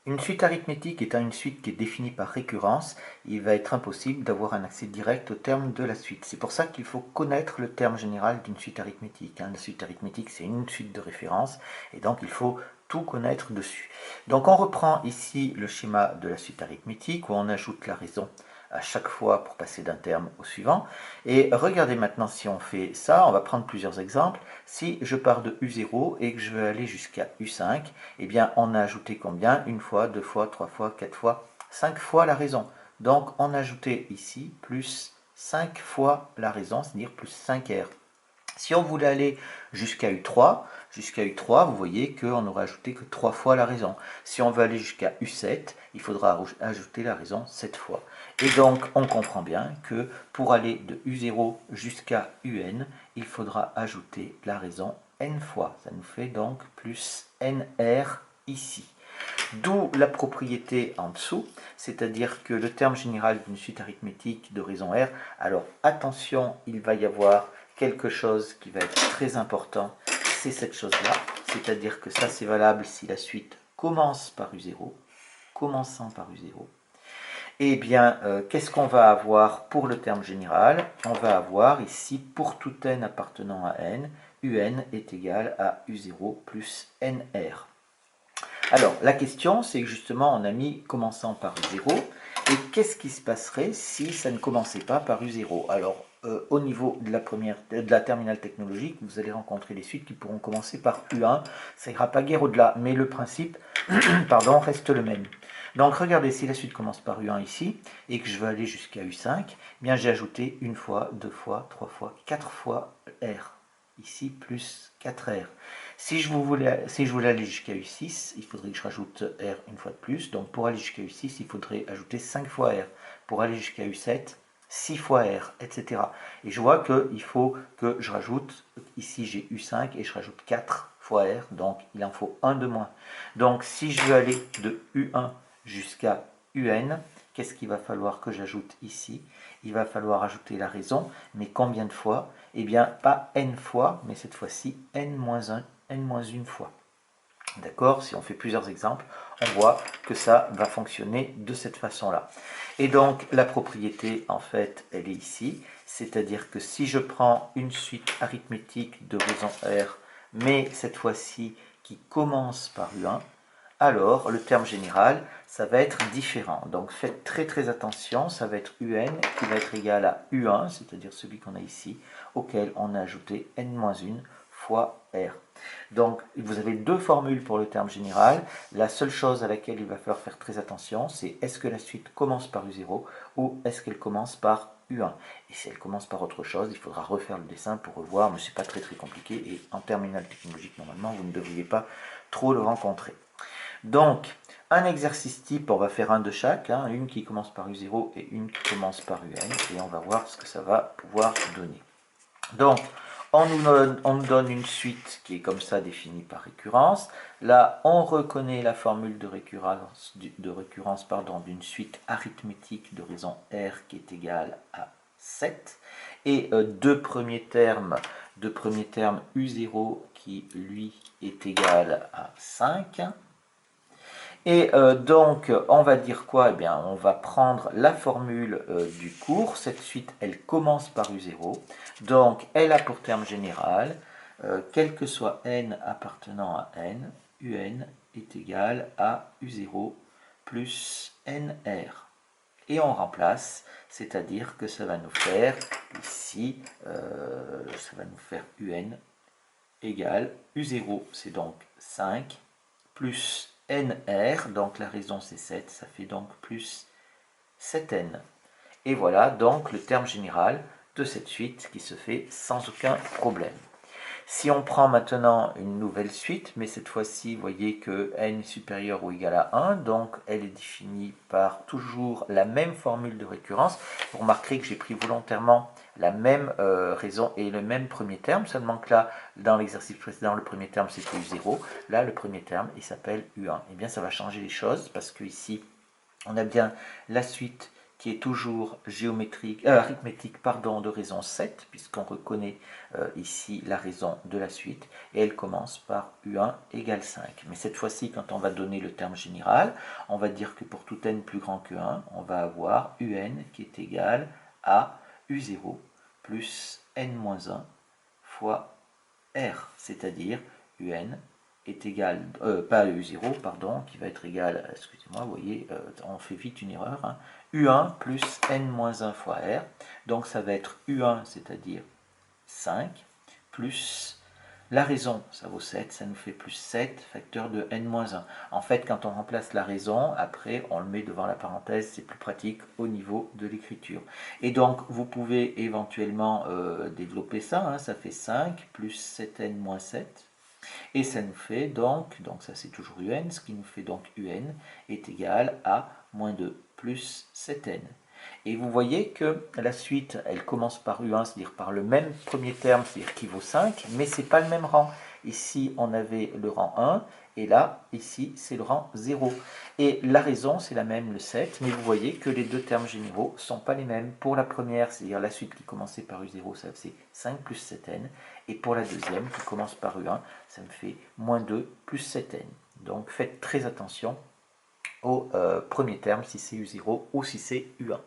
Une suite arithmétique étant une suite qui est définie par récurrence, il va être impossible d'avoir un accès direct au terme de la suite. C'est pour ça qu'il faut connaître le terme général d'une suite arithmétique. Une suite arithmétique, c'est une suite de référence, et donc il faut tout connaître dessus. Donc on reprend ici le schéma de la suite arithmétique, où on ajoute la raison à chaque fois pour passer d'un terme au suivant. Et regardez maintenant si on fait ça, on va prendre plusieurs exemples. Si je pars de U0 et que je veux aller jusqu'à U5, eh bien on a ajouté combien? Une fois, deux fois, trois fois, quatre fois, 5 fois la raison. Donc on a ajouté ici plus 5 fois la raison, c'est-à-dire plus 5R. Si on voulait aller jusqu'à U3, vous voyez qu'on n'aurait ajouté que 3 fois la raison. Si on veut aller jusqu'à U7, il faudra ajouter la raison 7 fois. Et donc, on comprend bien que pour aller de U0 jusqu'à UN, il faudra ajouter la raison n fois. Ça nous fait donc plus NR ici. D'où la propriété en dessous, c'est-à-dire que le terme général d'une suite arithmétique de raison R, alors attention, il va y avoir quelque chose qui va être très important, c'est cette chose-là, c'est-à-dire que ça c'est valable si la suite commence par U0, commençant par U0. Eh bien, qu'est-ce qu'on va avoir pour le terme général? On va avoir ici, pour tout n appartenant à n, un est égal à U0 plus NR. Alors, la question, c'est que justement, on a mis commençant par U0, et qu'est-ce qui se passerait si ça ne commençait pas par U0? Alors, au niveau de la terminale technologique, vous allez rencontrer des suites qui pourront commencer par U1, ça ira pas guère au-delà, mais le principe pardon, reste le même. Donc, regardez, si la suite commence par U1 ici, et que je veux aller jusqu'à U5, eh bien j'ai ajouté une fois, deux fois, trois fois, quatre fois R. Ici, plus 4R. Si je voulais aller jusqu'à U6, il faudrait que je rajoute R une fois de plus. Donc pour aller jusqu'à U6, il faudrait ajouter 5 fois R. Pour aller jusqu'à U7, 6 fois R, etc. Et je vois qu'il faut que je rajoute, ici j'ai U5 et je rajoute 4 fois R, donc il en faut 1 de moins. Donc si je veux aller de U1 jusqu'à UN, qu'est-ce qu'il va falloir que j'ajoute ici? Il va falloir ajouter la raison, mais combien de fois? Eh bien, pas n fois, mais cette fois-ci n-1, n-1 fois. D'accord? Si on fait plusieurs exemples, on voit que ça va fonctionner de cette façon-là. Et donc, la propriété, en fait, elle est ici. C'est-à-dire que si je prends une suite arithmétique de raison R, mais cette fois-ci qui commence par U1, alors le terme général, ça va être différent. Donc faites très très attention, ça va être UN qui va être égal à U1, c'est-à-dire celui qu'on a ici, auquel on a ajouté n-1 fois R. Donc vous avez deux formules pour le terme général. La seule chose à laquelle il va falloir faire très attention, c'est est-ce que la suite commence par U0 ou est-ce qu'elle commence par U1. Et si elle commence par autre chose, il faudra refaire le dessin pour revoir, mais ce n'est pas très très compliqué et en terminale technologique, normalement, vous ne devriez pas trop le rencontrer. Donc, un exercice type, on va faire un de chaque, hein, une qui commence par U0 et une qui commence par UN, et on va voir ce que ça va pouvoir donner. Donc, on nous donne une suite qui est comme ça définie par récurrence. Là, on reconnaît la formule de récurrence d'une suite arithmétique de raison R qui est égale à 7. Et deux premiers termes U0 qui, lui, est égal à 5. Et donc, on va dire quoi? Eh bien, on va prendre la formule du cours. Cette suite, elle commence par U0. Donc, elle a pour terme général, quel que soit n appartenant à n, un est égal à U0 plus nr. Et on remplace, c'est-à-dire que ça va nous faire ici, ça va nous faire un égale U0, c'est donc 5, plus nr, donc la raison c'est 7, ça fait donc plus 7n. Et voilà donc le terme général de cette suite qui se fait sans aucun problème. Si on prend maintenant une nouvelle suite, mais cette fois-ci, vous voyez que n est supérieur ou égal à 1, donc elle est définie par toujours la même formule de récurrence. Vous remarquerez que j'ai pris volontairement la même raison et le même premier terme, seulement que là, dans l'exercice précédent, le premier terme c'était U0, là le premier terme il s'appelle U1. Et bien ça va changer les choses parce que ici, on a bien la suite qui est toujours arithmétique de raison 7, puisqu'on reconnaît ici la raison de la suite, et elle commence par U1 égale 5. Mais cette fois-ci, quand on va donner le terme général, on va dire que pour tout n plus grand que 1, on va avoir UN qui est égal à U0 plus n-1 fois R, c'est-à-dire UN est égal, pas U0, pardon, qui va être égal, excusez-moi, vous voyez, on fait vite une erreur, hein, U1 plus N-1 fois R, donc ça va être U1, c'est-à-dire 5, plus la raison, ça vaut 7, ça nous fait plus 7, facteur de N-1. En fait, quand on remplace la raison, après, on le met devant la parenthèse, c'est plus pratique au niveau de l'écriture. Et donc, vous pouvez éventuellement développer ça, hein, ça fait 5 plus 7N-7, et ça nous fait donc ça c'est toujours UN, ce qui nous fait donc UN est égal à moins 2 plus 7N. Et vous voyez que la suite, elle commence par U1, c'est-à-dire par le même premier terme, c'est-à-dire qui vaut 5, mais ce n'est pas le même rang. Ici, on avait le rang 1, et là, ici, c'est le rang 0. Et la raison, c'est la même, le 7, mais vous voyez que les deux termes généraux ne sont pas les mêmes. Pour la première, c'est-à-dire la suite qui commençait par U0, ça faisait 5 plus 7N, et pour la deuxième, qui commence par U1, ça me fait moins 2 plus 7N. Donc faites très attention au premier terme, si c'est U0 ou si c'est U1.